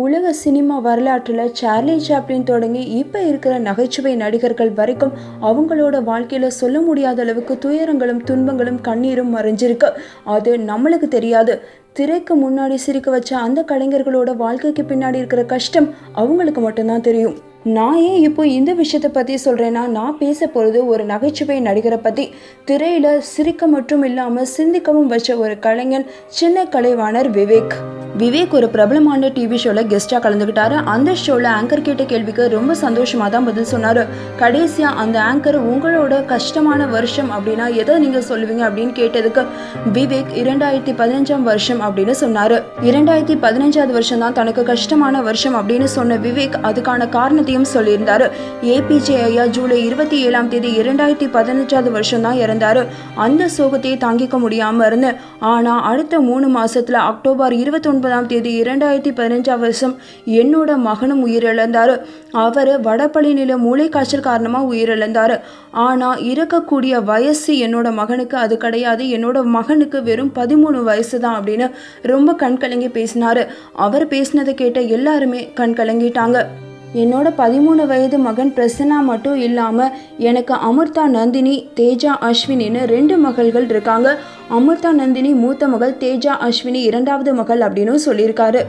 உலக சினிமா வரலாற்றில் Charlie Chaplin தொடங்கி இப்போ இருக்கிற நகைச்சுவை நடிகர்கள் வரைக்கும் அவங்களோட வாழ்க்கையில் சொல்ல முடியாத அளவுக்கு துயரங்களும் துன்பங்களும் கண்ணீரும் மறைஞ்சிருக்கு. அது நம்மளுக்கு தெரியாது. திரைக்கு முன்னாடி சிரிக்க வச்ச அந்த கலைஞர்களோட வாழ்க்கைக்கு பின்னாடி இருக்கிற கஷ்டம் அவங்களுக்கு மட்டும்தான் தெரியும். நான் ஏன் இப்போ இந்த விஷயத்தை பற்றி சொல்கிறேன்னா, நான் பேச போகிறது ஒரு நகைச்சுவை நடிகரை பற்றி. திரையில் சிரிக்க மட்டும் இல்லாமல் சிந்திக்கவும் வச்ச ஒரு கலைஞன், சின்ன கலைவாணர் விவேக். விவேக் ஒரு பிரபலமான டிவி ஷோவில் கெஸ்ட்டாக கலந்துக்கிட்டாரு. அந்த ஷோவில் ஆங்கர் கேட்ட கேள்விக்கு ரொம்ப சந்தோஷமாக தான் பதில் சொன்னார். கடைசியாக அந்த ஆங்கர் உங்களோட கஷ்டமான வருஷம் அப்படின்னா எதை நீங்கள் சொல்லுவீங்க அப்படின்னு கேட்டதுக்கு விவேக் 2015 வருஷம் அப்படின்னு சொன்னார். 2015 வருஷம் தான் தனக்கு கஷ்டமான வருஷம் அப்படின்னு சொன்ன விவேக் அதுக்கான காரணத்தையும் சொல்லியிருந்தார். ஏபிஜே ஐயா ஜூலை 27 2015 வருஷம் தான் இறந்தார். அந்த சோகத்தையே தாங்கிக்க முடியாமல் இருந்தேன். ஆனால் அடுத்த 3 மாதத்தில் அக்டோபர் 29 2015 வருஷம் என்னோட மகனும் உயிரிழந்தார். அவர் வடபழனியில மூளை காய்ச்சல் காரணமாக உயிரிழந்தார். ஆனால் இறக்கக்கூடிய வயசு என்னோட மகனுக்கு அது கிடையாது. என்னோட மகனுக்கு வெறும் 13 வயசு தான் அப்படின்னு ரொம்ப கண்கலங்கி பேசினார். அவர் பேசினதை கேட்ட எல்லாருமே கண்கலங்கிட்டாங்க. என்னோட 13 வயது மகன் பிரசன்னா மட்டும் இல்லாமல் எனக்கு அமிர்தா நந்தினி, தேஜா அஸ்வினின்னு 2 மகள்கள் இருக்காங்க. அமிர்தா நந்தினி மூத்த மகள், தேஜா அஸ்வினி 2வது மகள் அப்படின்னு சொல்லியிருக்காரு.